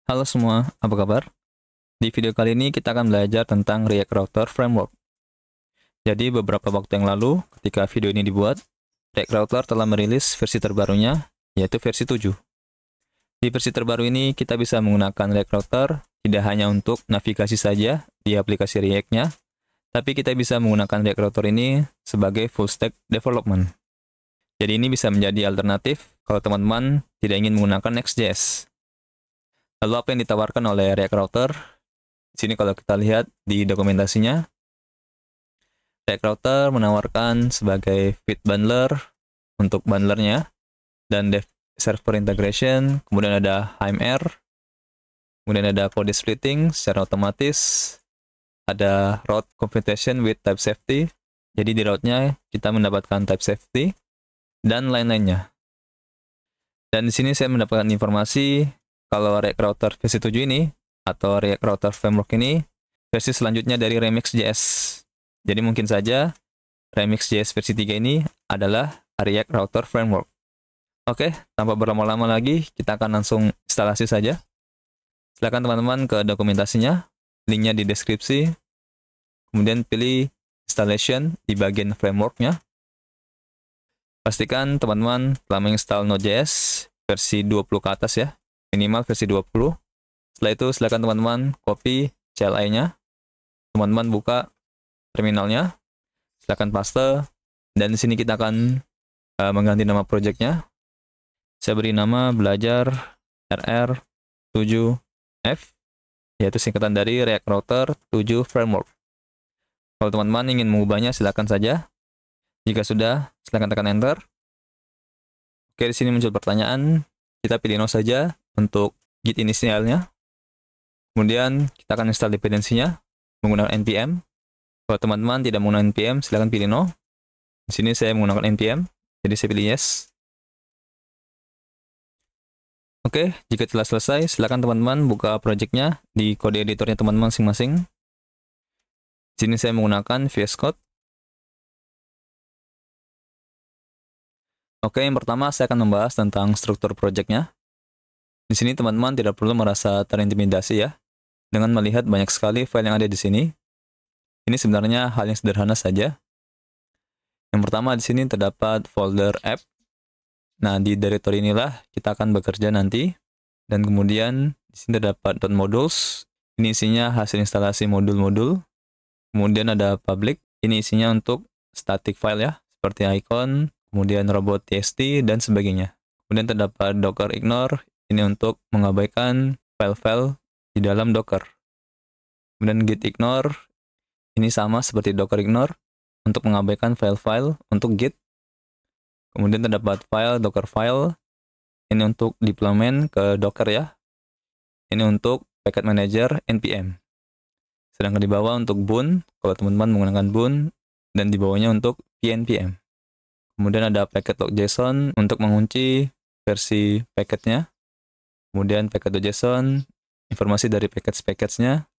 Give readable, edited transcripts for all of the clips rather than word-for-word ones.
Halo semua, apa kabar? Di video kali ini kita akan belajar tentang React Router Framework. Jadi beberapa waktu yang lalu, ketika video ini dibuat, React Router telah merilis versi terbarunya, yaitu versi 7. Di versi terbaru ini, kita bisa menggunakan React Router tidak hanya untuk navigasi saja di aplikasi React-nya, tapi kita bisa menggunakan React Router ini sebagai full stack development. Jadi ini bisa menjadi alternatif kalau teman-teman tidak ingin menggunakan Next.js. Lalu apa yang ditawarkan oleh React Router? Di sini kalau kita lihat di dokumentasinya, React Router menawarkan sebagai feed bundler untuk bundlernya, dan dev server integration, kemudian ada HMR, kemudian ada code splitting secara otomatis, ada route computation with type safety, jadi di route-nya kita mendapatkan type safety, dan lain-lainnya. Dan di sini saya mendapatkan informasi kalau React Router versi 7 ini, atau React Router Framework ini, versi selanjutnya dari Remix.js. Jadi mungkin saja Remix.js versi 3 ini adalah React Router Framework. Oke, tanpa berlama-lama lagi, kita akan langsung instalasi saja. Silakan teman-teman ke dokumentasinya, linknya di deskripsi. Kemudian pilih installation di bagian frameworknya. Pastikan teman-teman telah menginstal Node.js versi 20 ke atas ya, minimal versi 20. Setelah itu silakan teman-teman copy CLI-nya. Teman-teman buka terminalnya, silakan paste, dan di sini kita akan mengganti nama projectnya. Saya beri nama belajar RR7F, yaitu singkatan dari React Router 7 Framework. Kalau teman-teman ingin mengubahnya, silakan saja. Jika sudah, silakan tekan Enter. Oke, di sini muncul pertanyaan. Kita pilih no saja untuk git inisialnya. Kemudian kita akan install dependensinya menggunakan npm. Kalau teman-teman tidak menggunakan npm, silakan pilih no. Di sini saya menggunakan npm, jadi saya pilih yes. Oke, jika telah selesai, silakan teman-teman buka projectnya di kode editornya teman-teman masing-masing. Di sini saya menggunakan VS Code. Oke, yang pertama saya akan membahas tentang struktur projectnya. Di sini teman-teman tidak perlu merasa terintimidasi ya, dengan melihat banyak sekali file yang ada di sini. Ini sebenarnya hal yang sederhana saja. Yang pertama di sini terdapat folder app. Nah, di directory inilah kita akan bekerja nanti. Dan kemudian di sini terdapat .modules. Ini isinya hasil instalasi modul-modul. Kemudian ada public. Ini isinya untuk static file ya, seperti icon, kemudian robot.txt, dan sebagainya. Kemudian terdapat docker ignore. Ini untuk mengabaikan file-file di dalam docker. Kemudian git ignore. Ini sama seperti docker ignore untuk mengabaikan file-file untuk git. Kemudian terdapat file, docker file. Ini untuk deployment ke docker ya. Ini untuk packet manager npm. Sedangkan di bawah untuk boon, kalau teman-teman menggunakan boon, dan di bawahnya untuk pnpm. Kemudian ada packet.json untuk mengunci versi packetnya. Kemudian packet.json, informasi dari package-package-nya.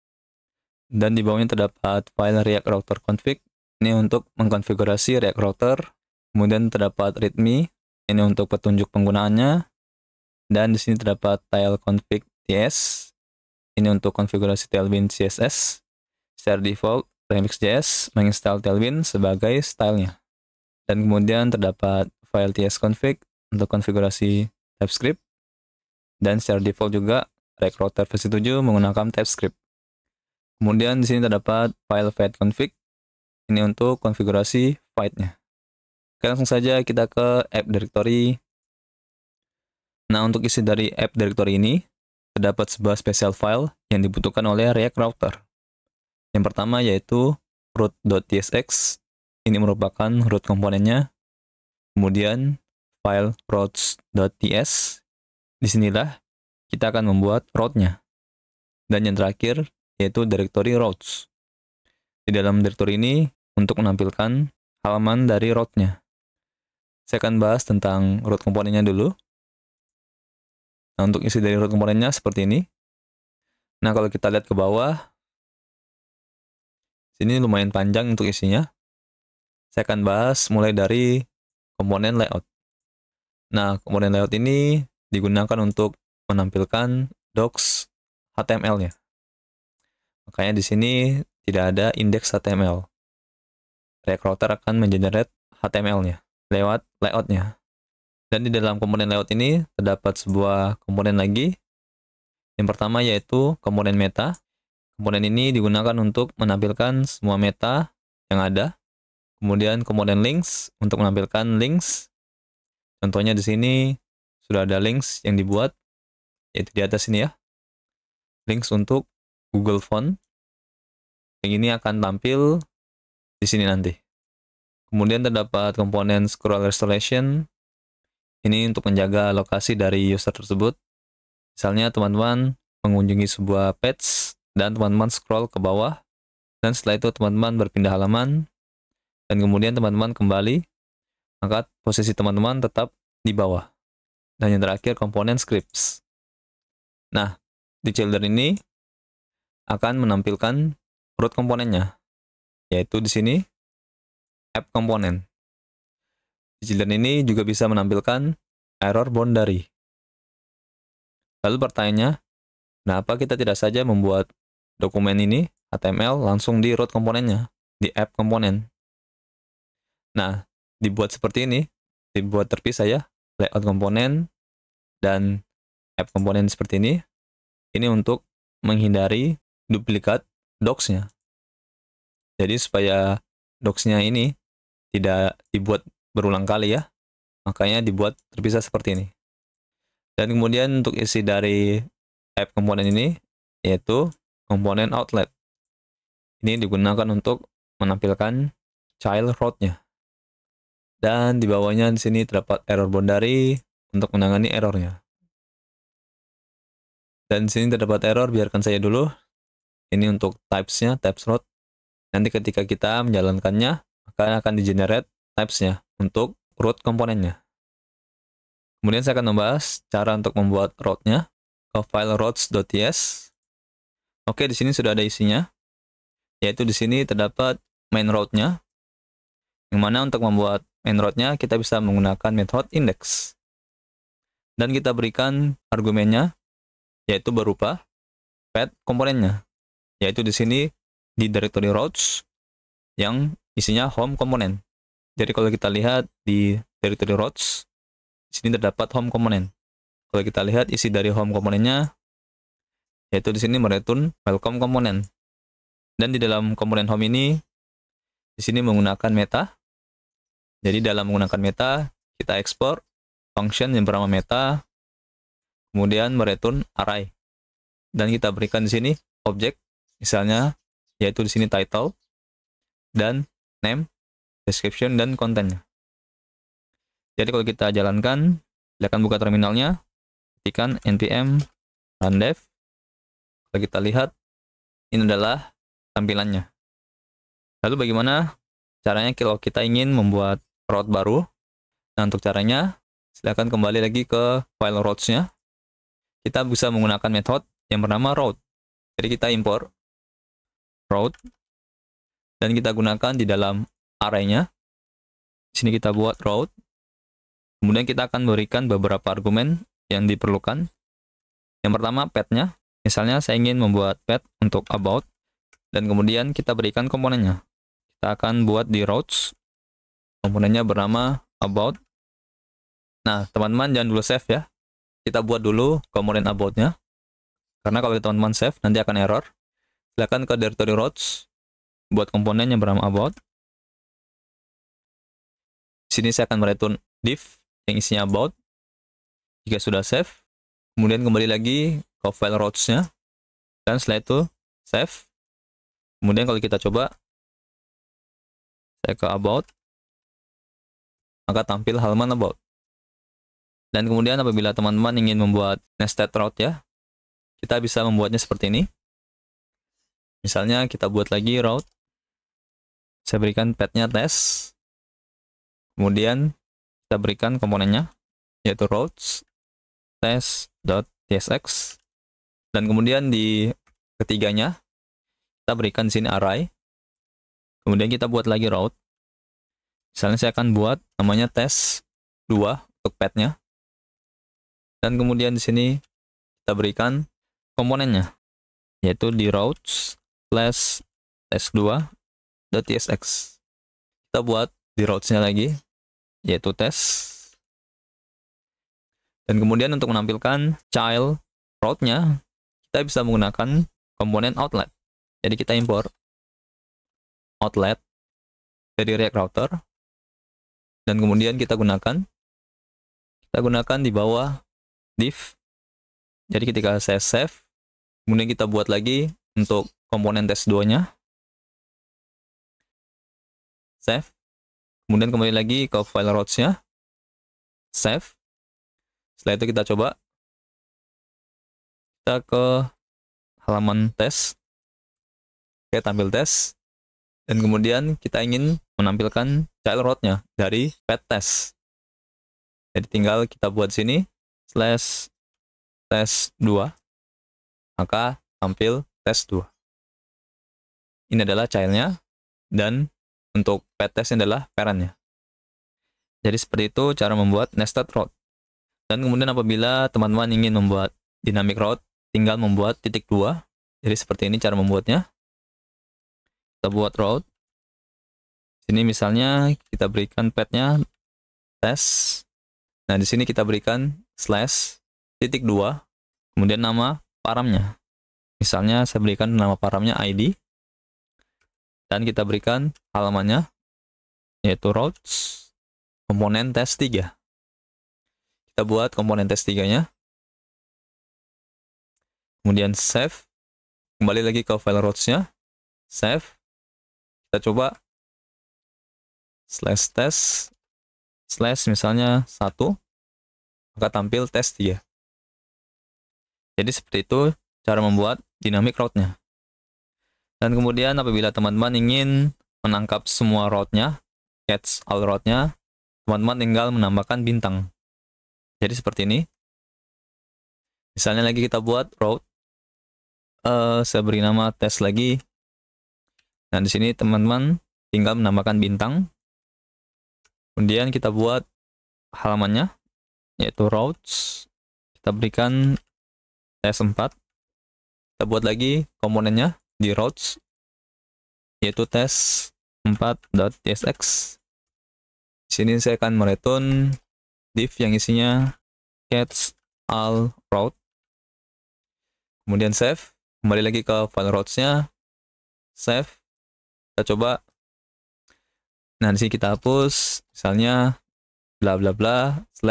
Dan di bawahnya terdapat file React Router config. Ini untuk mengkonfigurasi React Router. Kemudian terdapat readme, ini untuk petunjuk penggunaannya. Dan di sini terdapat tile config ts, ini untuk konfigurasi Tailwind CSS. Secara default, Remix.js menginstal Tailwind sebagai stylenya. Dan kemudian terdapat file tsconfig untuk konfigurasi TypeScript. Dan secara default juga React Router versi 7 menggunakan TypeScript. Kemudian di sini terdapat file file.config, ini untuk konfigurasi file-nya. Oke, langsung saja kita ke app directory. Nah, untuk isi dari app directory ini, terdapat sebuah special file yang dibutuhkan oleh React Router. Yang pertama yaitu root.tsx, ini merupakan root komponennya. Kemudian file routes.ts, disinilah kita akan membuat route-nya. Dan yang terakhir yaitu directory routes. Di dalam directory ini untuk menampilkan halaman dari route-nya. Saya akan bahas tentang root komponennya dulu. Nah, untuk isi dari root komponennya seperti ini. Nah, kalau kita lihat ke bawah, sini lumayan panjang untuk isinya. Saya akan bahas mulai dari komponen layout. Nah, komponen layout ini digunakan untuk menampilkan docs HTML-nya. Makanya di sini tidak ada indeks HTML. React Router akan mengenerate HTML-nya lewat layout-nya. Dan di dalam komponen layout ini terdapat sebuah komponen lagi. Yang pertama yaitu komponen meta. Komponen ini digunakan untuk menampilkan semua meta yang ada. Kemudian komponen links untuk menampilkan links. Contohnya di sini sudah ada links yang dibuat, yaitu di atas ini ya. Links untuk Google Font. Yang ini akan tampil di sini nanti. Kemudian terdapat komponen scroll restoration. Ini untuk menjaga lokasi dari user tersebut. Misalnya teman-teman mengunjungi sebuah page dan teman-teman scroll ke bawah, dan setelah itu teman-teman berpindah halaman, dan kemudian teman-teman kembali, maka posisi teman-teman tetap di bawah. Dan yang terakhir komponen scripts. Nah, di children ini akan menampilkan root komponennya, yaitu di sini app komponen. Di children ini juga bisa menampilkan error boundary. Lalu pertanyaannya, kenapa kita tidak saja membuat dokumen ini HTML langsung di root komponennya, di app komponen? Nah, dibuat seperti ini, dibuat terpisah ya, layout komponen dan app komponen seperti ini. Ini untuk menghindari duplikat docs-nya. Jadi supaya docs-nya ini tidak dibuat berulang kali ya, makanya dibuat terpisah seperti ini. Dan kemudian untuk isi dari app komponen ini, yaitu komponen outlet. Ini digunakan untuk menampilkan child root-nya. Dan di bawahnya di sini terdapat error boundary untuk menangani errornya. Dan di sini terdapat error, biarkan saya dulu. Ini untuk types-nya, types root. Nanti ketika kita menjalankannya, maka akan di-generate types-nya untuk root komponennya. Kemudian saya akan membahas cara untuk membuat root-nya ke file routes.ts. Oke, di sini sudah ada isinya. Yaitu di sini terdapat main route-nya. Yang mana untuk membuat main route-nya kita bisa menggunakan method index. Dan kita berikan argumennya, yaitu berupa path komponennya. Yaitu di sini di directory routes yang isinya home komponen. Jadi kalau kita lihat di directory routes, di sini terdapat home komponen. Kalau kita lihat isi dari home komponennya, yaitu di sini mereturn welcome komponen. Dan di dalam komponen home ini, di sini menggunakan meta. Jadi dalam menggunakan meta, kita ekspor function yang bernama meta, kemudian mereturn array. Dan kita berikan di sini objek, misalnya yaitu di sini title dan name, description dan kontennya. Jadi kalau kita jalankan, silakan buka terminalnya, ketikkan npm run dev. Kalau kita lihat, ini adalah tampilannya. Lalu bagaimana caranya kalau kita ingin membuat route baru? Nah, untuk caranya, silakan kembali lagi ke file routes-nya. Kita bisa menggunakan metode yang bernama route. Jadi kita import route dan kita gunakan di dalam array-nya. Di sini kita buat route. Kemudian kita akan berikan beberapa argumen yang diperlukan. Yang pertama, path-nya. Misalnya saya ingin membuat path untuk about, dan kemudian kita berikan komponennya. Kita akan buat di routes. Komponennya bernama about. Nah, teman-teman jangan dulu save ya. Kita buat dulu komponen about-nya. Karena kalau teman-teman save, nanti akan error. Silakan ke directory routes, buat komponen yang bernama about. Di sini saya akan mereturn div yang isinya about. Jika sudah save, kemudian kembali lagi ke file routes-nya. Dan setelah itu, save. Kemudian kalau kita coba, saya ke about, maka tampil halaman about. Dan kemudian apabila teman-teman ingin membuat nested route ya, kita bisa membuatnya seperti ini. Misalnya kita buat lagi route. Saya berikan path-nya test. Kemudian kita berikan komponennya, yaitu routes test.tsx. Dan kemudian di ketiganya, kita berikan di sini array. Kemudian kita buat lagi route. Misalnya saya akan buat namanya test 2 untuk path-nya. Dan kemudian di sini kita berikan komponennya. yaitu di routes/test2.tsx. Kita buat di routes-nya lagi, yaitu test. Dan kemudian untuk menampilkan child route-nya, kita bisa menggunakan komponen outlet. Jadi kita import outlet dari React Router, dan kemudian kita gunakan di bawah div. Jadi ketika saya save, kemudian kita buat lagi untuk komponen test2-nya, save, kemudian kembali lagi ke file routes-nya, save. Setelah itu kita coba, kita ke halaman tes, kita tampil tes, dan kemudian kita ingin menampilkan child route-nya dari pet test. Jadi tinggal kita buat sini /test2, maka tampil test2. Ini adalah child-nya, dan untuk pet test adalah parent-nya. Jadi seperti itu cara membuat nested route. Dan kemudian apabila teman-teman ingin membuat dynamic route, tinggal membuat titik 2. Jadi seperti ini cara membuatnya. Kita buat route. Sini misalnya kita berikan path-nya test. Nah, di sini kita berikan /titik 2, kemudian nama paramnya. Misalnya saya berikan nama paramnya ID, dan kita berikan halamannya, yaitu routes, komponen test 3. Kita buat komponen test 3-nya. Kemudian save. Kembali lagi ke file routes-nya. Save. Kita coba /test misalnya 1, maka tampil test 3. Jadi seperti itu cara membuat dynamic route-nya. Dan kemudian apabila teman-teman ingin menangkap semua route-nya, catch all route-nya, teman-teman tinggal menambahkan bintang. Jadi seperti ini. Misalnya lagi kita buat route, saya beri nama test lagi. Nah, di sini teman-teman tinggal menambahkan bintang. Kemudian kita buat halamannya, yaitu routes. Kita berikan test4. Kita buat lagi komponennya di routes, yaitu test4.tsx. Di sini saya akan mereturn div yang isinya catch all route. Kemudian save. Kembali lagi ke file routes-nya. Save. Kita coba. Nah, di sini kita hapus. Misalnya bla bla bla /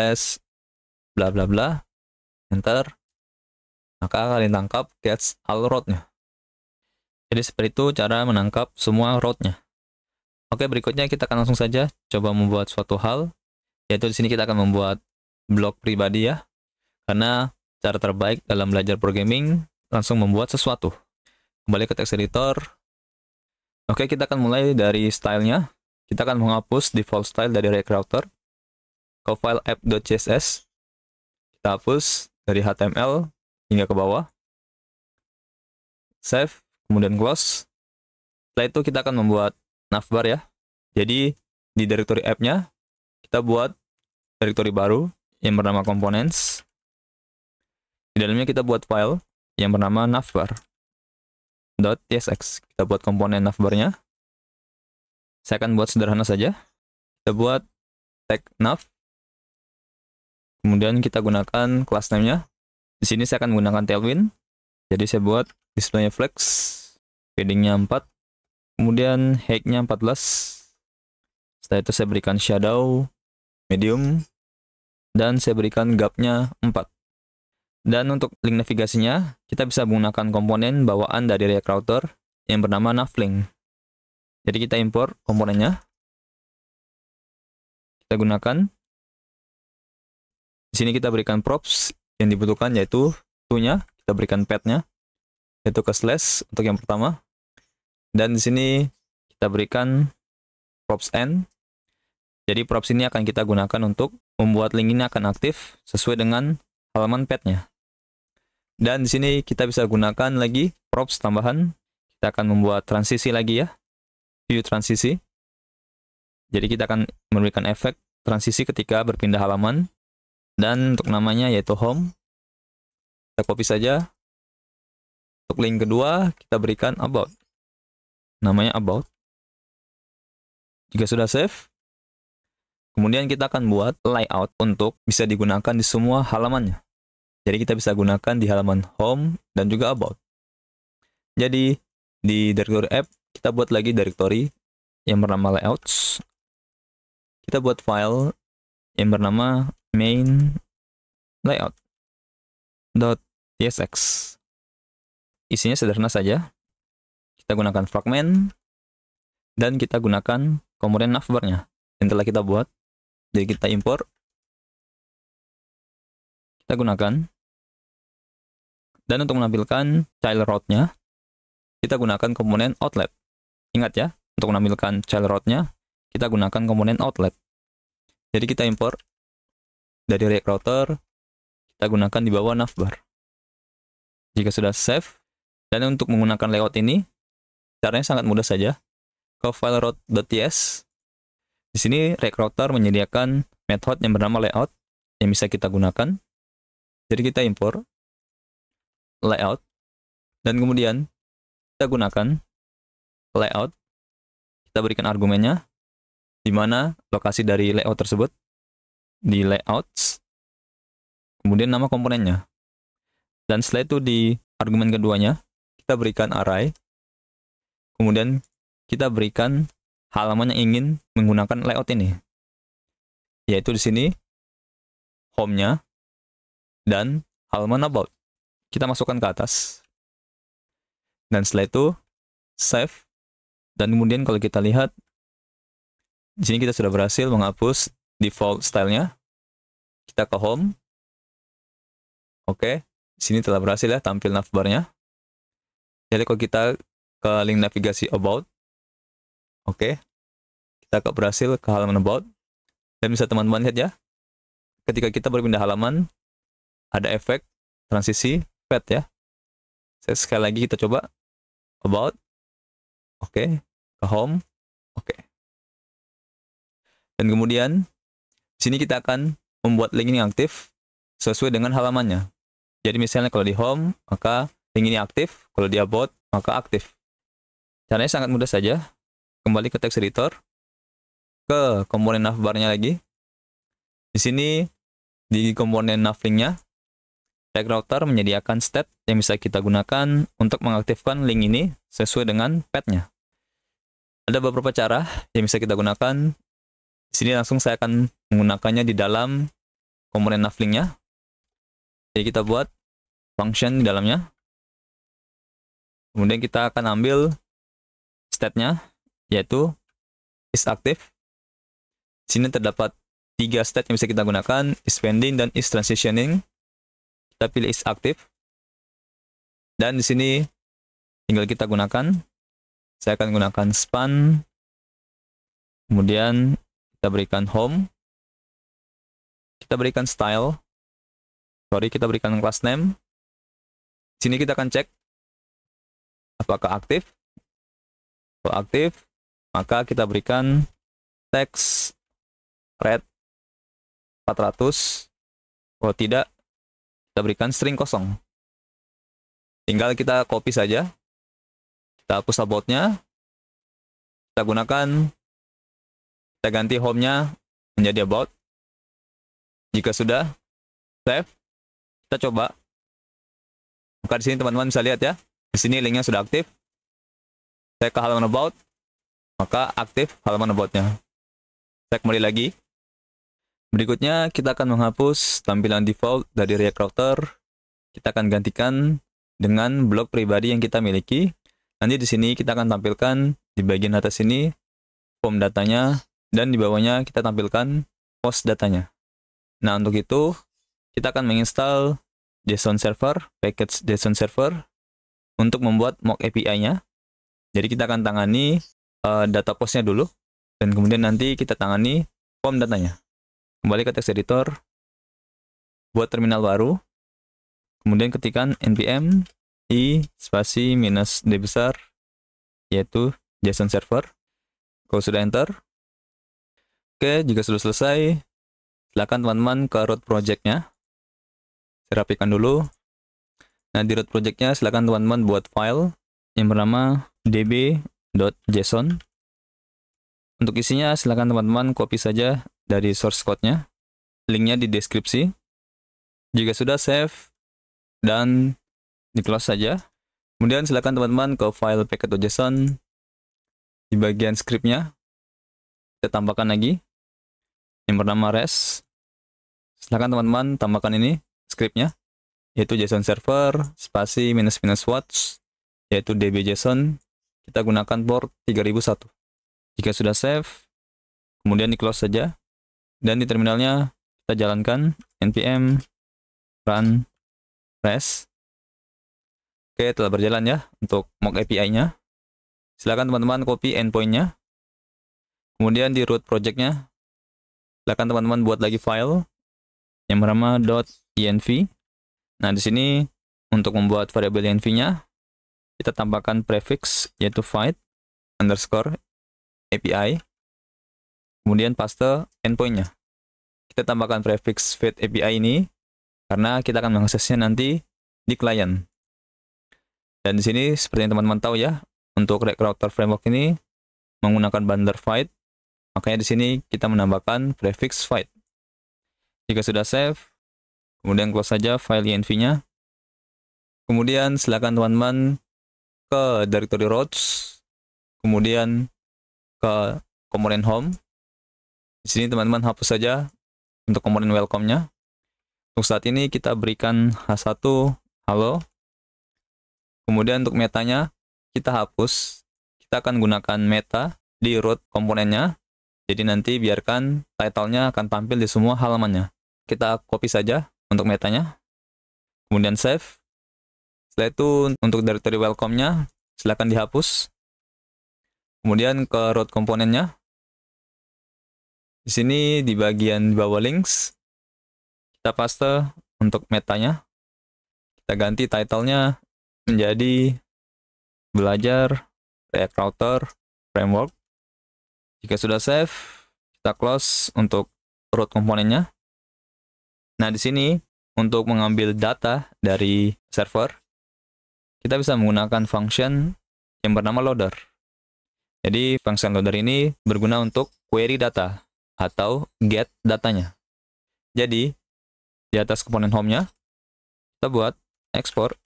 bla bla bla. Enter. Maka kalian tangkap catch all route-nya. Jadi seperti itu cara menangkap semua route-nya. Oke, berikutnya kita akan langsung saja coba membuat suatu hal. Yaitu di sini kita akan membuat blog pribadi ya. Karena cara terbaik dalam belajar programming langsung membuat sesuatu. Kembali ke text editor. Oke, kita akan mulai dari stylenya. Kita akan menghapus default style dari React Router ke file app.css. Kita hapus dari HTML hingga ke bawah. Save, kemudian close. Setelah itu kita akan membuat navbar ya. Jadi di directory app-nya kita buat directory baru yang bernama components. Di dalamnya kita buat file yang bernama navbar.tsx. Kita buat komponen navbar-nya. Saya akan buat sederhana saja. Kita buat tag nav. Kemudian kita gunakan class name-nya. Di sini saya akan menggunakan Tailwind. Jadi saya buat display-nya flex, padding-nya 4, kemudian height-nya 14. Setelah itu saya berikan shadow, medium, dan saya berikan gap-nya 4. Dan untuk link navigasinya, kita bisa menggunakan komponen bawaan dari React Router yang bernama navlink. Jadi kita import komponennya. Kita gunakan. Di sini kita berikan props yang dibutuhkan, yaitu to-nya, kita berikan path-nya, yaitu ke slash untuk yang pertama. Dan di sini kita berikan props n. Jadi props ini akan kita gunakan untuk membuat link ini akan aktif sesuai dengan halaman path-nya. Dan di sini kita bisa gunakan lagi props tambahan. Kita akan membuat transisi lagi ya. View transisi. Jadi kita akan memberikan efek transisi ketika berpindah halaman. Dan untuk namanya yaitu home. Kita copy saja. Untuk link kedua, kita berikan about. Namanya about. Jika sudah save, kemudian kita akan buat layout untuk bisa digunakan di semua halamannya. Jadi kita bisa gunakan di halaman home dan juga about. Jadi di directory app, kita buat lagi directory yang bernama layouts. Kita buat file yang bernama main layout.tsx. Isinya sederhana saja. Kita gunakan fragment dan kita gunakan komponen navbar-nya yang telah kita buat. Jadi kita import, kita gunakan, dan untuk menampilkan child route-nya, kita gunakan komponen outlet. Ingat ya, untuk menampilkan child route-nya, kita gunakan komponen outlet. Jadi kita import dari React Router, kita gunakan di bawah navbar. Jika sudah save, dan untuk menggunakan layout ini, caranya sangat mudah saja. Ke file route.ts, di sini React Router menyediakan method yang bernama layout yang bisa kita gunakan. Jadi kita import layout dan kemudian kita gunakan layout. Kita berikan argumennya di mana lokasi dari layout tersebut di layouts. Kemudian nama komponennya. Dan setelah itu di argumen keduanya kita berikan array. Kemudian kita berikan halaman yang ingin menggunakan layout ini, yaitu di sini home-nya dan halaman about. Kita masukkan ke atas, dan setelah itu save. Dan kemudian kalau kita lihat di sini kita sudah berhasil menghapus default style-nya. Kita ke home. Oke, di sini telah berhasil ya tampil navbar-nya. Jadi kalau kita ke link navigasi about, oke, kita berhasil ke halaman about, dan bisa teman-teman lihat ya, ketika kita berpindah halaman, ada efek transisi fade ya. Sekali lagi kita coba, about, oke, ke home, oke. Dan kemudian, di sini kita akan membuat link ini aktif sesuai dengan halamannya. Jadi misalnya kalau di home, maka link ini aktif, kalau di about, maka aktif. Caranya sangat mudah saja. Kembali ke text editor, ke komponen navbar-nya lagi. Di sini di komponen navlink-nya, React Router menyediakan state yang bisa kita gunakan untuk mengaktifkan link ini sesuai dengan path-nya. Ada beberapa cara yang bisa kita gunakan. Di sini langsung saya akan menggunakannya di dalam komponen navlink-nya. Jadi kita buat function di dalamnya. Kemudian kita akan ambil state-nya, yaitu is active. Di sini terdapat 3 state yang bisa kita gunakan, is pending dan is transitioning. Kita pilih is active. Dan di sini tinggal kita gunakan. Saya akan gunakan span. Kemudian kita berikan home. Kita berikan style. Kita berikan class name. Di sini kita akan cek apakah aktif. Kalau aktif, maka kita berikan text red 400. Kalau tidak, kita berikan string kosong. Tinggal kita copy saja. Kita hapus about-nya. Kita gunakan, kita ganti home-nya menjadi about. Jika sudah, save. Kita coba. Maka di sini teman-teman bisa lihat ya. Di sini linknya sudah aktif. Saya ke halaman about, maka aktif halaman about-nya. Saya kembali lagi. Berikutnya kita akan menghapus tampilan default dari React Router. Kita akan gantikan dengan blok pribadi yang kita miliki. Nanti di sini kita akan tampilkan di bagian atas ini form datanya, dan di bawahnya kita tampilkan post datanya. Nah, untuk itu kita akan menginstal JSON server, package JSON server untuk membuat mock API-nya. Jadi kita akan tangani data post-nya dulu, dan kemudian nanti kita tangani form datanya. Kembali ke text editor, buat terminal baru, kemudian ketikkan npm i spasi minus d besar, yaitu JSON server. Kalau sudah enter, oke, jika sudah selesai, silakan teman-teman ke root project-nya. Saya rapikan dulu. Nah, di root projectnya silakan teman-teman buat file yang bernama db.json. Untuk isinya silakan teman-teman copy saja dari source code-nya. Linknya di deskripsi. Jika sudah save dan di close saja. Kemudian silakan teman-teman ke file packet.json. Di bagian scriptnya kita tambahkan lagi yang bernama res. Silakan teman-teman tambahkan ini scriptnya, yaitu JSON server spasi -- watch, yaitu db.json. Kita gunakan port 3001. Jika sudah save, kemudian di close saja, dan di terminalnya kita jalankan npm run res. Oke, telah berjalan ya untuk mock API-nya. Silakan teman-teman copy endpoint-nya. Kemudian di root project-nya, silakan teman-teman buat lagi file yang bernama .env. Nah, di sini untuk membuat variabel env-nya, kita tambahkan prefix yaitu void underscore API. Kemudian paste endpoint-nya. Kita tambahkan prefix void API ini karena kita akan mengaksesnya nanti di klien. Dan di sini seperti yang teman-teman tahu ya, untuk React Router Framework ini menggunakan bundler void, makanya di sini kita menambahkan prefix void. Jika sudah save, kemudian close saja file env-nya. Kemudian silakan teman-teman ke directory routes, kemudian ke komponen home. Di sini teman-teman hapus saja untuk komponen welcome-nya. Untuk saat ini kita berikan h1 halo. Kemudian untuk metanya kita hapus. Kita akan gunakan meta di root komponennya. Jadi nanti biarkan title-nya akan tampil di semua halamannya. Kita copy saja untuk metanya. Kemudian save. Setelah itu untuk directory welcome-nya silakan dihapus. Kemudian ke root komponennya. Di sini di bagian bawah links kita paste untuk metanya. Kita ganti title-nya menjadi belajar React Router Framework. Jika sudah save, kita close untuk root komponennya. Nah, di sini untuk mengambil data dari server, kita bisa menggunakan function yang bernama loader. Jadi, function loader ini berguna untuk query data atau get datanya. Jadi, di atas komponen home-nya, kita buat export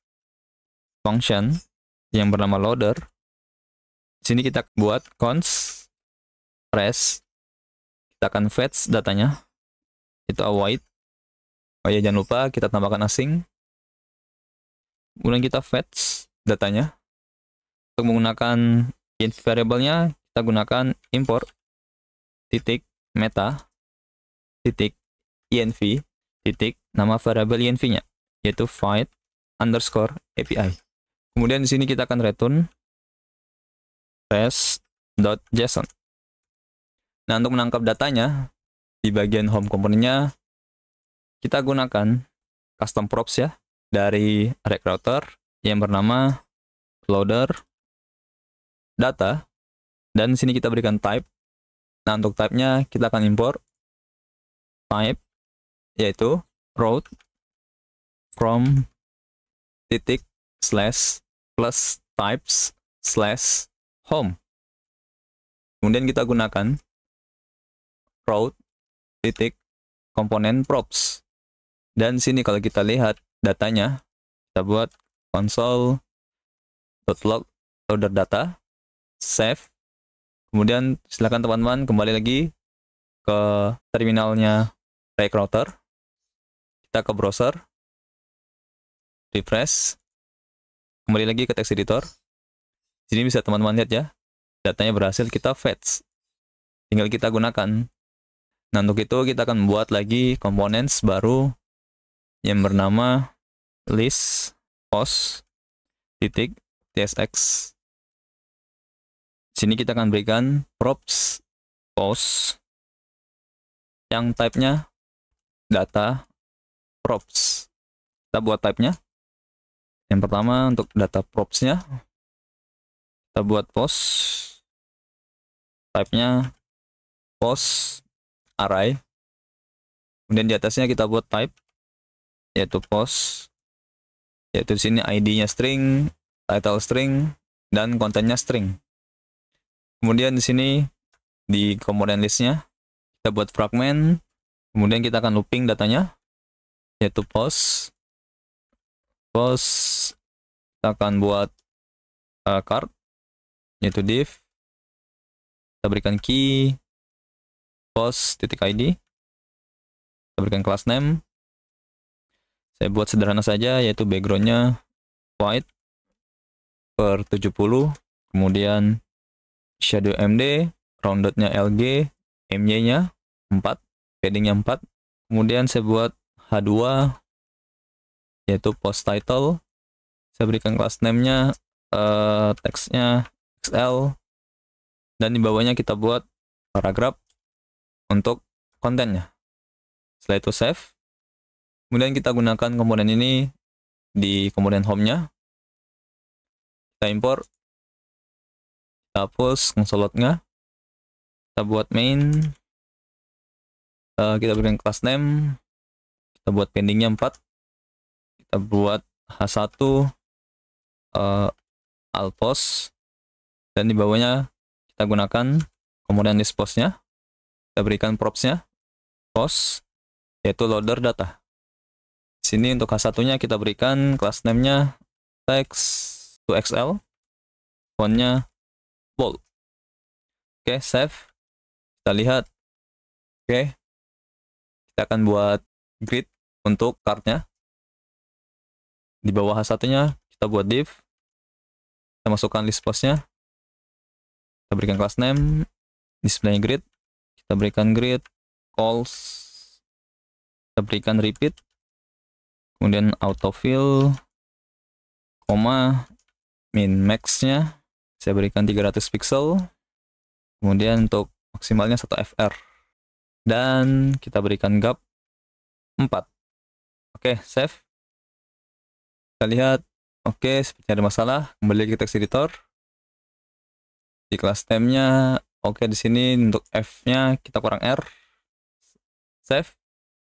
function yang bernama loader. Di sini kita buat const res. Kita akan fetch datanya. Itu await. Oh ya, jangan lupa kita tambahkan asing. Kemudian kita fetch datanya. Untuk menggunakan int variable-nya, kita gunakan import titik meta titik env titik nama variabel env-nya, yaitu void underscore API. Kemudian di sini kita akan return res.json. Nah, untuk menangkap datanya, di bagian home komponennya, kita gunakan custom props ya, dari React Router yang bernama loader data, dan di sini kita berikan type. Nah, untuk type-nya kita akan import type, yaitu route from titik slash plus types slash home. Kemudian kita gunakan route titik komponen props. Dan sini kalau kita lihat datanya, kita buat console.log loader data, save. Kemudian silakan teman-teman kembali lagi ke terminalnya React Router. Kita ke browser, refresh, kembali lagi ke text editor. Sini bisa teman-teman lihat ya, datanya berhasil kita fetch. Tinggal kita gunakan. Nah, untuk itu kita akan membuat lagi komponen baru yang bernama list post titik tsx. Sini kita akan berikan props post yang type-nya data props. Kita buat type-nya. Yang pertama untuk data props-nya, kita buat post, type-nya post array. Kemudian di atasnya kita buat type, yaitu post, yaitu di sini ID-nya string, title string, dan kontennya string. Kemudian di sini di komponen listnya kita buat fragment, kemudian kita akan looping datanya, yaitu post, kita akan buat card, yaitu div, kita berikan key, post.id, kita berikan class name, saya buat sederhana saja, yaitu backgroundnya white per 70, kemudian shadow MD, roundednya LG, MY-nya 4, paddingnya 4, kemudian saya buat H2, yaitu post title, saya berikan class name-nya, teksnya XL, dan di bawahnya kita buat paragraf untuk kontennya. Setelah itu save, kemudian kita gunakan komponen ini di komponen home-nya, kita import, kita hapus console.nya, kita buat main, kita berikan class name, kita buat pendingnya 4, kita buat H1 all post, dan di bawahnya kita gunakan komponen list post-nya, kita berikan props-nya post, yaitu loader data. Di sini untuk H1-nya kita berikan class name-nya text to XL, font-nya bold. Oke, save. Kita lihat. Oke, kita akan buat grid untuk card-nya. Di bawah H1-nya kita buat div, kita masukkan list post-nya, kita berikan class name, display grid, kita berikan grid, calls, kita berikan repeat, kemudian autofill, koma, min max-nya, saya berikan 300 pixel, kemudian untuk maksimalnya 1 fr, dan kita berikan gap 4. Oke, save. Kita lihat, oke, sepertinya ada masalah. Kembali ke text editor. Di class name-nya, oke, di sini untuk F-nya kita kurang R. Save.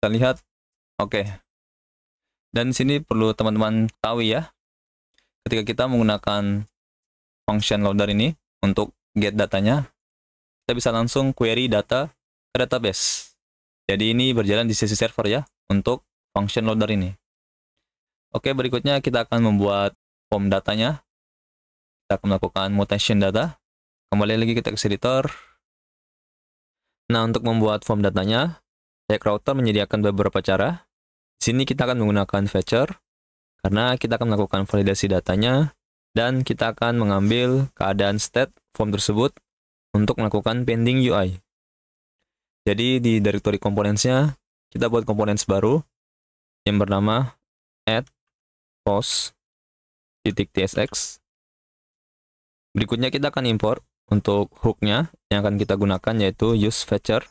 Kita lihat, oke. Dan di sini perlu teman-teman tahu ya, ketika kita menggunakan function loader ini untuk get datanya, kita bisa langsung query data ke database. Jadi ini berjalan di sisi server ya, untuk function loader ini. Oke, berikutnya kita akan membuat form datanya. Kita akan melakukan mutation data. Kembali lagi ke text editor. Nah, untuk membuat form datanya, React Router menyediakan beberapa cara. Di sini kita akan menggunakan fetcher, karena kita akan melakukan validasi datanya, dan kita akan mengambil keadaan state form tersebut untuk melakukan pending UI. Jadi di directory components-nya, kita buat components baru yang bernama add post.tsx. Berikutnya kita akan import untuk hook-nya yang akan kita gunakan, yaitu use fetcher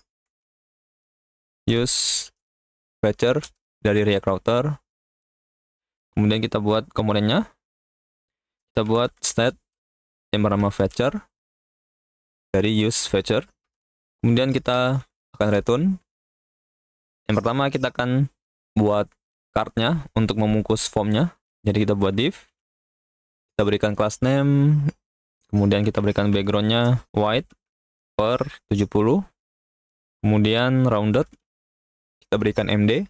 dari React Router. Kemudian kita buat komponennya, kita buat state yang bernama fetcher dari use fetcher. Kemudian kita akan return. Yang pertama kita akan buat card-nya untuk membungkus form-nya. Jadi kita buat div, kita berikan class name, kemudian kita berikan background-nya white per 70, kemudian rounded, kita berikan MD,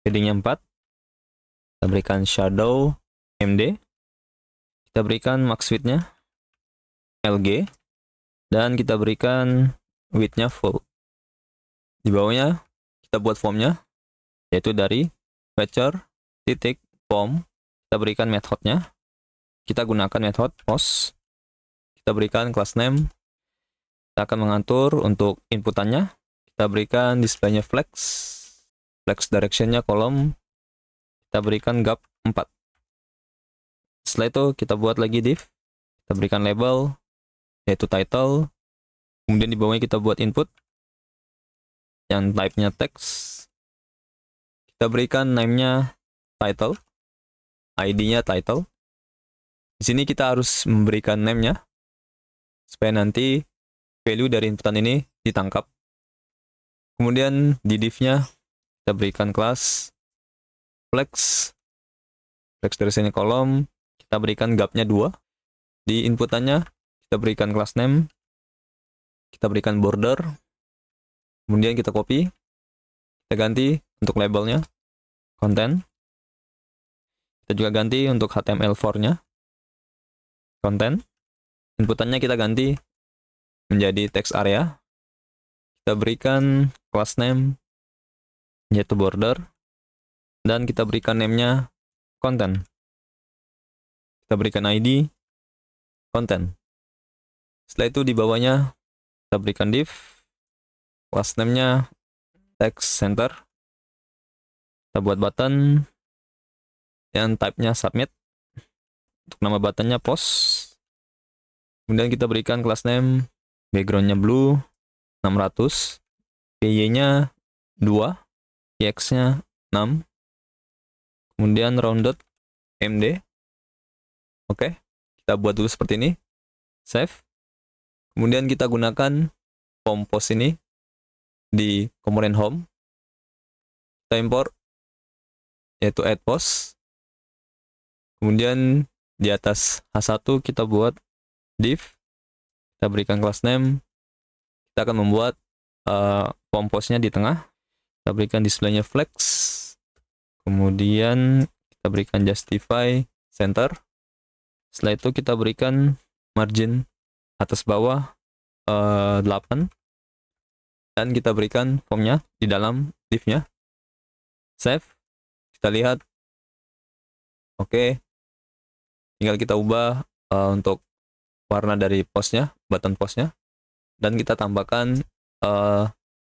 heading-nya 4, kita berikan shadow MD, kita berikan max width-nya LG, dan kita berikan width-nya full. Di bawahnya kita buat form-nya, yaitu dari fetcher titik form, kita berikan methodnya, kita gunakan method post, kita berikan class name, kita akan mengatur untuk inputannya, kita berikan display-nya flex direction-nya kolom, kita berikan gap 4. Setelah itu kita buat lagi div, kita berikan label, yaitu title, kemudian di bawahnya kita buat input, yang type-nya text, kita berikan name-nya title, ID-nya title. Di sini kita harus memberikan name-nya supaya nanti value dari inputan ini ditangkap. Kemudian di div-nya kita berikan class flex Teks dari sini kolom, kita berikan gapnya 2. Di inputannya, kita berikan class name, kita berikan border, kemudian kita copy, kita ganti untuk labelnya, content. Kita juga ganti untuk HTML4-nya, content. Inputannya kita ganti menjadi text area. Kita berikan class name, yaitu border, dan kita berikan name-nya content. Kita berikan ID, content. Setelah itu di bawahnya, kita berikan div, class name-nya text center. Kita buat button, yang type-nya submit. Untuk nama buttonnya post. Kemudian kita berikan class name, background-nya blue, 600, PY-nya 2, PX-nya 6, kemudian rounded MD. Oke, kita buat dulu seperti ini, save. Kemudian kita gunakan form post ini di komponen home. Kita import, yaitu add post. Kemudian di atas H1 kita buat div, kita berikan class name. Kita akan membuat form postnya di tengah. Kita berikan display-nya flex. Kemudian kita berikan justify center. Setelah itu kita berikan margin atas bawah 8. Dan kita berikan formnya di dalam div-nya. Save. Kita lihat. Oke. Tinggal kita ubah untuk warna dari postnya, button postnya. Dan kita tambahkan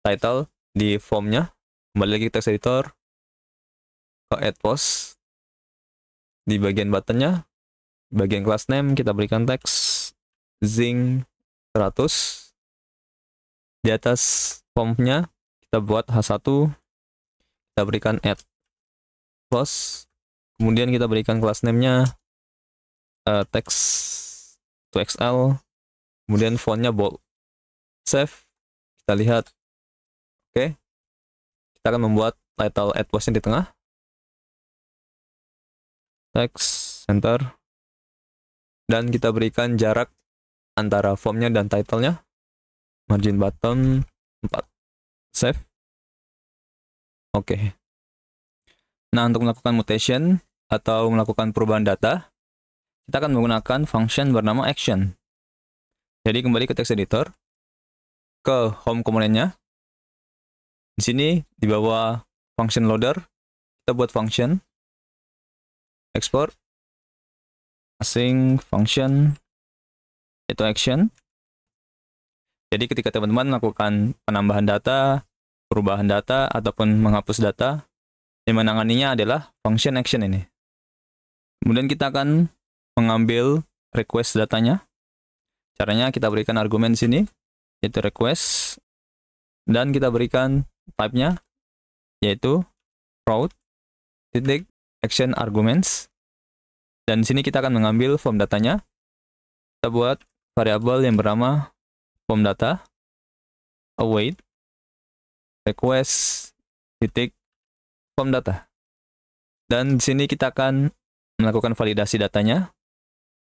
title di formnya. Kembali lagi ke text editor, ke add post. Di bagian buttonnya, bagian class name kita berikan teks zing 100. Di atas formnya kita buat H1, kita berikan add post. Kemudian kita berikan class name-nya text to XL. Kemudian fontnya bold. Save. Kita lihat. Oke. Kita akan membuat title add postnya di tengah. Text center. Dan kita berikan jarak antara formnya dan title-nya. Margin bottom 4. Save. Oke. Nah, untuk melakukan mutation atau melakukan perubahan data, kita akan menggunakan function bernama action. Jadi kembali ke text editor, ke home komponennya. Di sini di bawah function loader, kita buat function export async function itu action. Jadi ketika teman-teman melakukan penambahan data, perubahan data, ataupun menghapus data, yang menanganinya adalah function action ini. Kemudian kita akan mengambil request datanya. Caranya kita berikan argumen sini, yaitu request, dan kita berikan type-nya, yaitu route titik action arguments. Dan di sini kita akan mengambil form datanya. Kita buat variabel yang bernama form data await request titik form data. Dan di sini kita akan melakukan validasi datanya.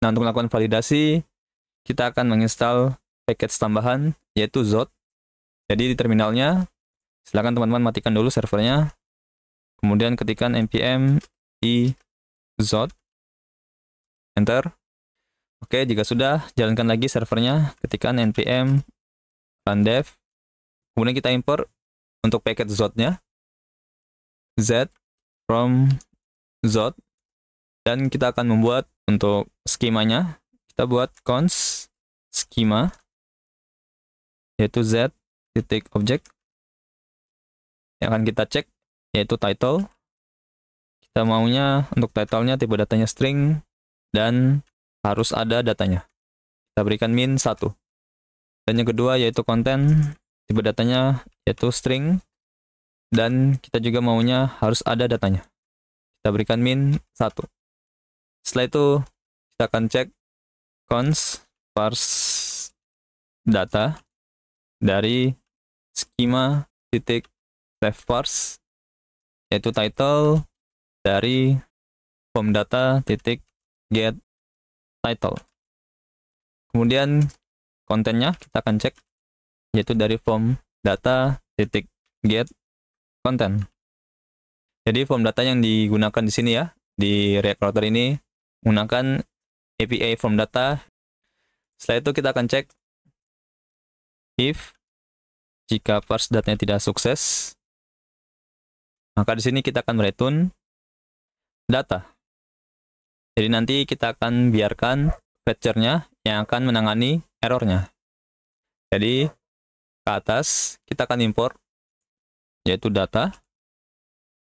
Nah, untuk melakukan validasi, kita akan menginstal package tambahan, yaitu Zod. Jadi di terminalnya, silakan teman-teman matikan dulu servernya. Kemudian ketikkan npm i Zod. Enter. Oke, jika sudah, jalankan lagi servernya. Ketikkan npm run dev. Kemudian kita import untuk package Zod-nya. Z from Zod. Dan kita akan membuat untuk skemanya. Kita buat const schema, yaitu z titik object. Yang akan kita cek, yaitu title. Kita maunya untuk title-nya tipe datanya string, dan harus ada datanya. Kita berikan min 1. Dan yang kedua yaitu content, tipe datanya yaitu string, dan kita juga maunya harus ada datanya. Kita berikan min 1. Setelah itu, kita akan cek const parse data dari schema titik ref parse, yaitu title dari form data titik get title. Kemudian kontennya kita akan cek, yaitu dari form data titik get content. Jadi form data yang digunakan di sini ya, di React Router ini menggunakan API form data. Setelah itu kita akan cek if jika parse datanya tidak sukses, maka di sini kita akan mereturn data. Jadi nanti kita akan biarkan fetcher-nya yang akan menangani errornya. Jadi ke atas kita akan import yaitu data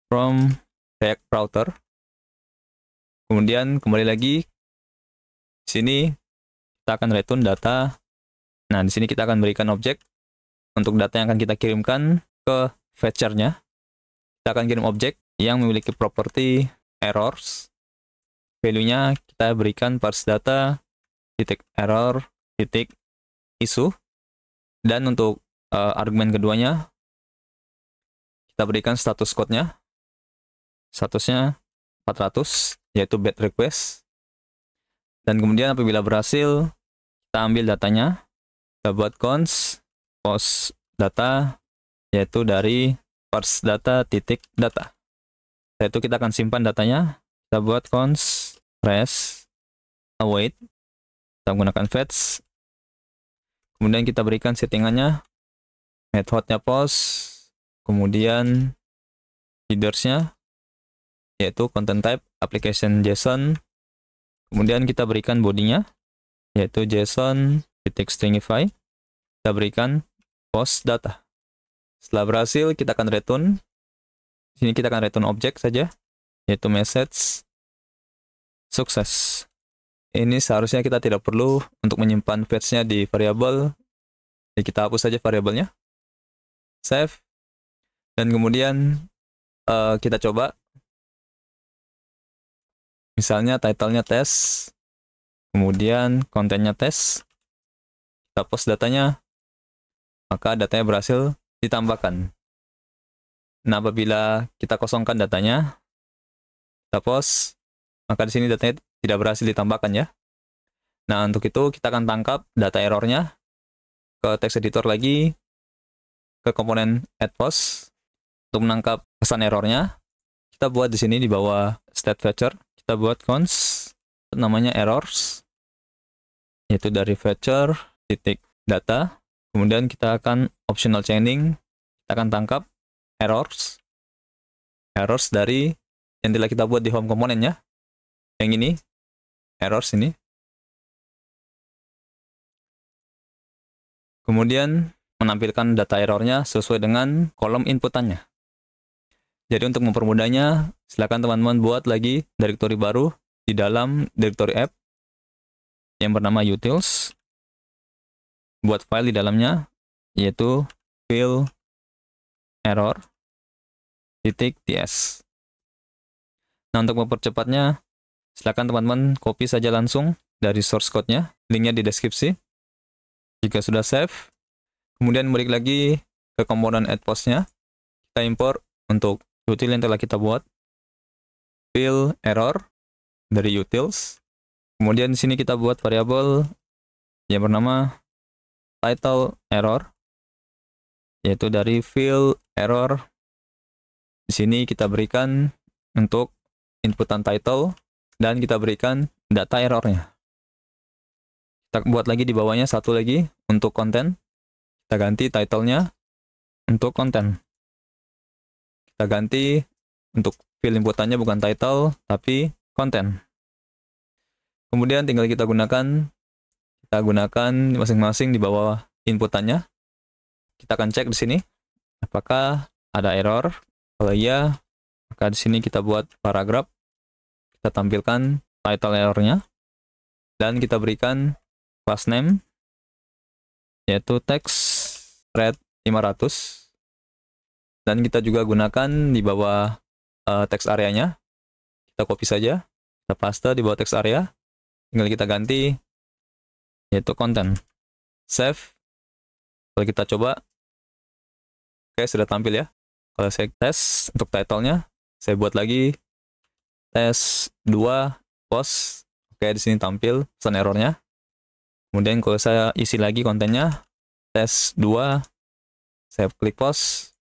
from React Router. Kemudian kembali lagi di sini kita akan return data. Nah, di sini kita akan berikan objek untuk data yang akan kita kirimkan ke fetcher-nya. Kita akan kirim objek yang memiliki properti errors. Value-nya kita berikan parse data titik error titik issue. Dan untuk argumen keduanya kita berikan status code-nya. Statusnya 400 yaitu bad request. Dan kemudian apabila berhasil, kita ambil datanya, kita buat const post data yaitu dari parse data titik data. Setelah itu kita akan simpan datanya, kita buat const res await, kita menggunakan fetch. Kemudian kita berikan settingannya, methodnya post, kemudian headers-nya yaitu content type application JSON. Kemudian kita berikan bodinya yaitu JSON titik stringify. Kita berikan post data. Setelah berhasil kita akan return. Di sini kita akan return objek saja yaitu message sukses. Ini seharusnya kita tidak perlu untuk menyimpan fetch-nya di variabel. Jadi kita hapus saja variabelnya. Save. Dan kemudian kita coba. Misalnya title-nya tes, kemudian kontennya tes, kita post datanya, maka datanya berhasil ditambahkan. Nah, apabila kita kosongkan datanya, kita post, maka di sini datanya tidak berhasil ditambahkan ya. Nah, untuk itu kita akan tangkap data errornya ke text editor lagi, ke komponen add post. Untuk menangkap pesan errornya, kita buat di sini di bawah state fetcher. Kita buat const namanya errors, yaitu dari fetcher titik data. Kemudian kita akan optional chaining, kita akan tangkap errors dari yang telah kita buat di home komponennya. Yang ini errors ini. Kemudian menampilkan data errornya sesuai dengan kolom inputannya. Jadi untuk mempermudahnya, silakan teman-teman buat lagi directory baru di dalam directory app yang bernama utils. Buat file di dalamnya, yaitu file error .ts. Nah, untuk mempercepatnya, silakan teman-teman copy saja langsung dari source code-nya, linknya di deskripsi. Jika sudah save, kemudian balik lagi ke komponen add post-nya, kita import untuk util yang telah kita buat, file error dari utils. Kemudian di sini kita buat variabel yang bernama title error, yaitu dari file error. Di sini kita berikan untuk inputan title dan kita berikan data errornya. Kita buat lagi di bawahnya satu lagi untuk konten. Kita ganti title-nya untuk konten. Kita ganti untuk field inputannya bukan title, tapi konten. Kemudian tinggal kita gunakan masing-masing di bawah inputannya. Kita akan cek di sini, apakah ada error. Kalau iya, maka di sini kita buat paragraf. Kita tampilkan title errornya. Dan kita berikan class name, yaitu text red 500. Dan kita juga gunakan di bawah text area-nya. Kita copy saja, kita paste di bawah text area. Tinggal kita ganti, yaitu konten. Save. Kalau kita coba, oke, sudah tampil ya. Kalau saya tes untuk title-nya, saya buat lagi tes 2 post. Oke, di sini tampil pesan errornya. Kemudian kalau saya isi lagi kontennya, tes 2, saya klik post,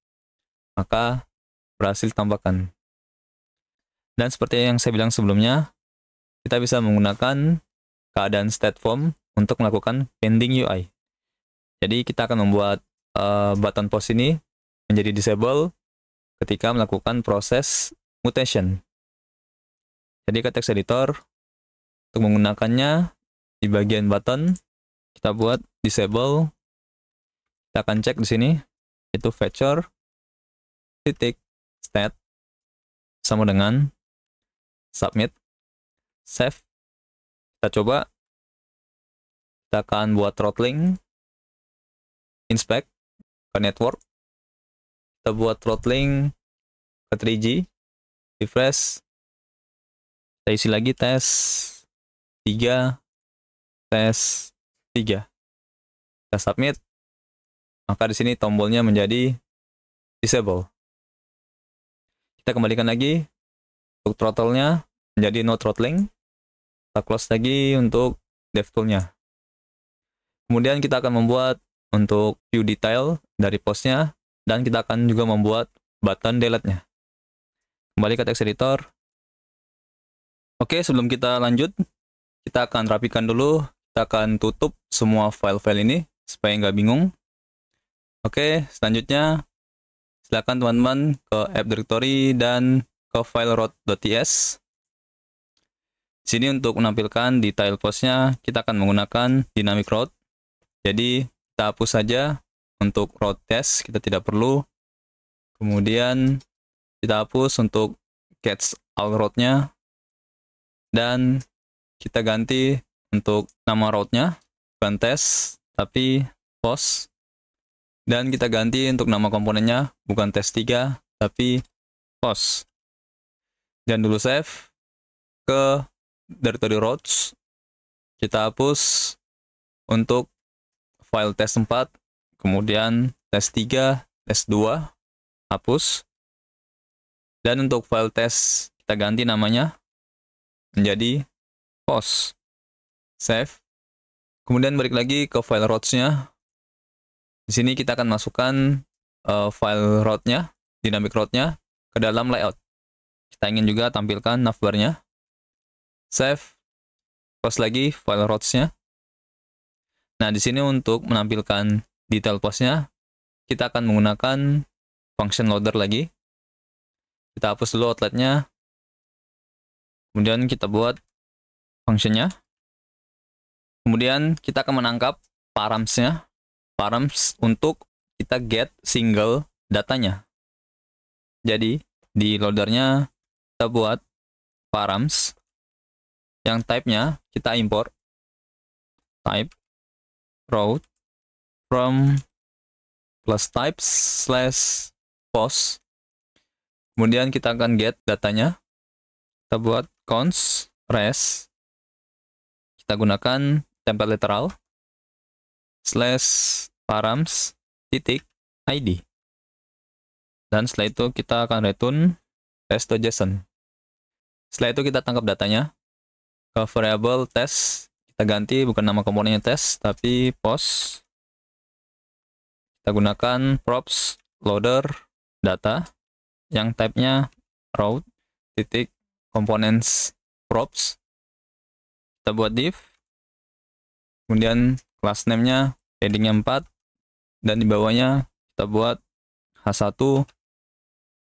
maka berhasil tambahkan. Dan seperti yang saya bilang sebelumnya, kita bisa menggunakan keadaan state form untuk melakukan pending UI. Jadi kita akan membuat button post ini menjadi disable ketika melakukan proses mutation. Jadi ke text editor, untuk menggunakannya di bagian button, kita buat disable. Kita akan cek di sini, itu feature titik state sama dengan submit, save. Kita coba, kita akan buat throttling, inspect ke network, kita buat throttling ke 3G, refresh, kita isi lagi tes 3, tes 3, kita submit, maka di sini tombolnya menjadi disable. Kita kembalikan lagi untuk throttle-nya menjadi no throttling. Kita close lagi untuk DevTool-nya. Kemudian kita akan membuat untuk view detail dari post-nya, dan kita akan juga membuat button delete-nya. Kembali ke text editor. Oke, sebelum kita lanjut, kita akan rapikan dulu. Kita akan tutup semua file-file ini supaya nggak bingung. Oke, selanjutnya silakan teman-teman ke app directory dan ke file route.ts. Di sini untuk menampilkan detail post-nya, kita akan menggunakan dynamic route. Jadi kita hapus saja untuk route test, kita tidak perlu. Kemudian kita hapus untuk catch all route-nya, dan kita ganti untuk nama route-nya, bukan test, tapi post. Dan kita ganti untuk nama komponennya, bukan test 3, tapi post. Dan dulu save ke directory routes. Kita hapus untuk file test 4, kemudian test 3, test 2, hapus. Dan untuk file test, kita ganti namanya menjadi post. Save. Kemudian balik lagi ke file routes-nya. Di sini kita akan masukkan file route-nya, dynamic route-nya ke dalam layout. Kita ingin juga tampilkan navbar-nya. Save. Close lagi file routes-nya. Nah, di sini untuk menampilkan detail post-nya, kita akan menggunakan function loader lagi. Kita hapus dulu outlet-nya. Kemudian kita buat function-nya. Kemudian kita akan menangkap params-nya. Params untuk kita get single datanya. Jadi, di loader-nya kita buat params. Yang type-nya kita import type route from plus types slash post. Kemudian kita akan get datanya. Kita buat const res. Kita gunakan template literal slash params titik id. Dan setelah itu kita akan return test.json. Setelah itu kita tangkap datanya ke variable test. Kita ganti bukan nama komponennya test, tapi post. Kita gunakan props loader data yang type-nya route titik components props. Kita buat div. Kemudian class name-nya heading-nya 4, dan di bawahnya kita buat H1,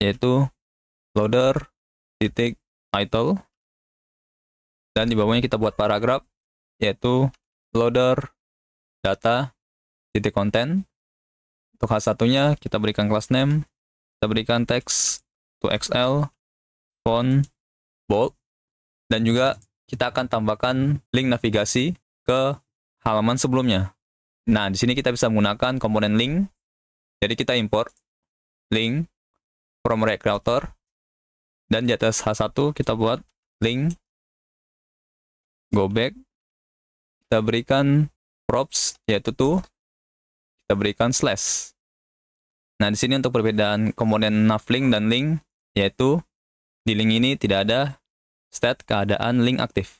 yaitu loader titik title, dan di bawahnya kita buat paragraf, yaitu loader data titik content. Untuk H1-nya kita berikan class name, kita berikan text to XL, font bold, dan juga kita akan tambahkan link navigasi ke halaman sebelumnya. Nah, di sini kita bisa menggunakan komponen link. Jadi kita import link from React Router, dan di atas H1 kita buat link, go back, kita berikan props yaitu to, kita berikan slash. Nah, di sini untuk perbedaan komponen navlink dan link, yaitu di link ini tidak ada state keadaan link aktif.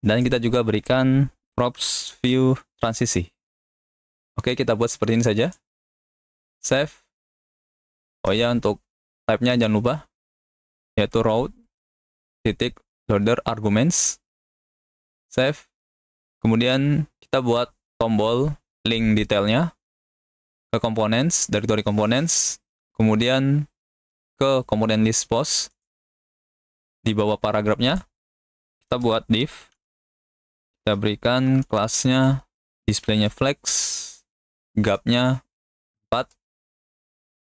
Dan kita juga berikan props view transisi. Oke, kita buat seperti ini saja. Save. Oh ya, untuk type-nya jangan lupa, yaitu route titik loader arguments. Save. Kemudian kita buat tombol link detailnya ke components, directory components, kemudian ke komponen list post. Di bawah paragrafnya, kita buat div. Kita berikan kelasnya, displaynya flex, gap-nya 4,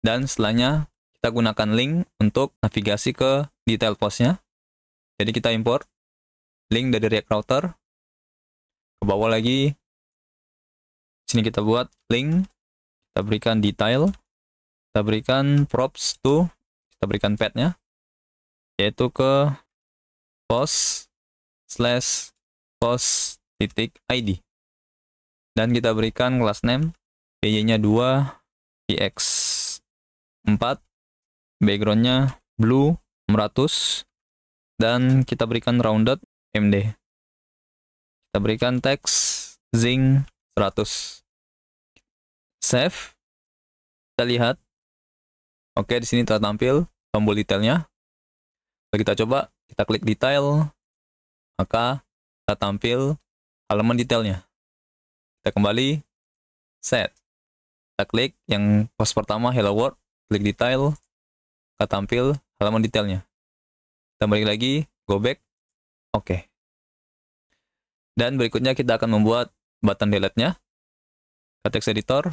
dan setelahnya kita gunakan link untuk navigasi ke detail postnya. Jadi kita import link dari React Router, ke bawah lagi, sini kita buat link, kita berikan detail, kita berikan props to, kita berikan path-nya, yaitu ke post/post.id. Dan kita berikan class name, py-nya 2, px4, background-nya blue 600, dan kita berikan rounded md. Kita berikan teks zing 100. Save. Kita lihat. Oke, di sini telah tampil tombol detailnya. Kalau kita coba, kita klik detail, maka kita tampil halaman detailnya. Kita kembali set. Kita klik yang post pertama hello world, klik detail, kita tampil halaman detailnya. Kita balik lagi, go back. Oke. Dan berikutnya kita akan membuat button delete-nya. Ke text editor.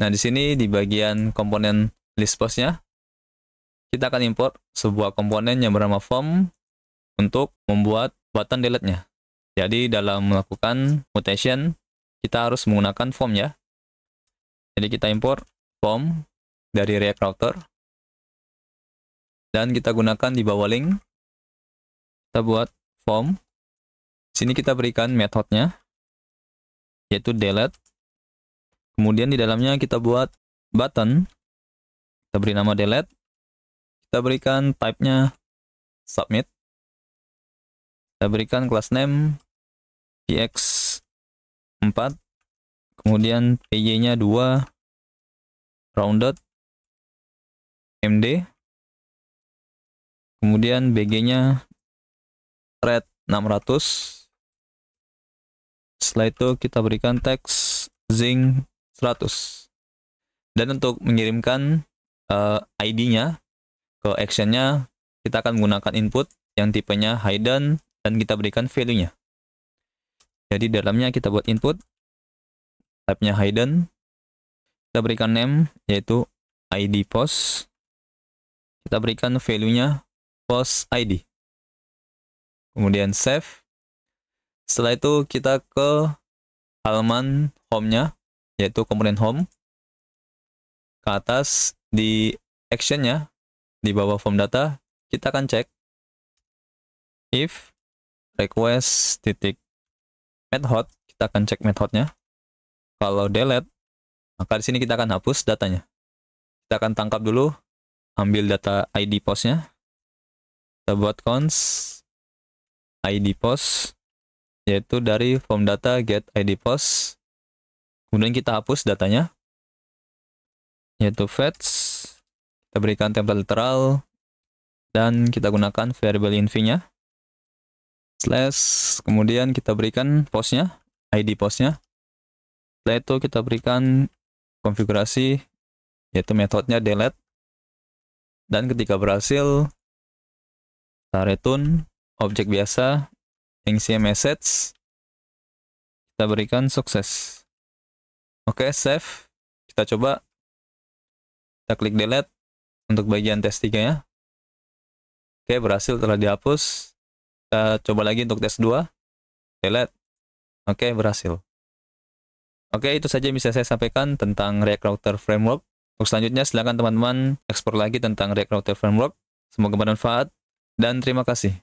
Nah, di sini di bagian komponen list post-nya, kita akan import sebuah komponen yang bernama form untuk membuat button delete-nya. Jadi dalam melakukan mutation, kita harus menggunakan form ya. Jadi kita import form dari React Router. Dan kita gunakan di bawah link. Kita buat form. Sini kita berikan metode-nya, yaitu delete. Kemudian di dalamnya kita buat button. Kita beri nama delete. Kita berikan type-nya submit. Kita berikan class name px4. Kemudian py-nya 2, rounded md. Kemudian bg-nya thread 600. Setelah itu kita berikan teks zing 100. Dan untuk mengirimkan ID-nya ke action-nya, kita akan menggunakan input yang tipenya hidden dan kita berikan value-nya. Jadi dalamnya kita buat input, type-nya hidden, kita berikan name yaitu ID post, kita berikan value-nya post ID. Kemudian save. Setelah itu kita ke halaman home-nya, yaitu komponen home. Ke atas di action-nya, di bawah form data, kita akan cek if request titik method, kita akan cek methodenya. Kalau delete, maka di sini kita akan hapus datanya. Kita akan tangkap dulu, ambil data ID postnya. Kita buat const ID post, yaitu dari form data get ID post. Kemudian kita hapus datanya, yaitu fetch. Kita berikan template literal, dan kita gunakan variable inv-nya. Slash, kemudian kita berikan postnya, ID postnya. Setelah itu kita berikan konfigurasi, yaitu metodenya delete. Dan ketika berhasil, kita return objek biasa yang isinya message. Kita berikan sukses. Oke, save. Kita coba. Kita klik delete untuk bagian tes 3-nya. Oke, berhasil, telah dihapus. Kita coba lagi untuk tes 2. Delete. Oke, berhasil. Oke, itu saja yang bisa saya sampaikan tentang React Router Framework. Untuk selanjutnya, silakan teman-teman eksplor lagi tentang React Router Framework. Semoga bermanfaat, dan terima kasih.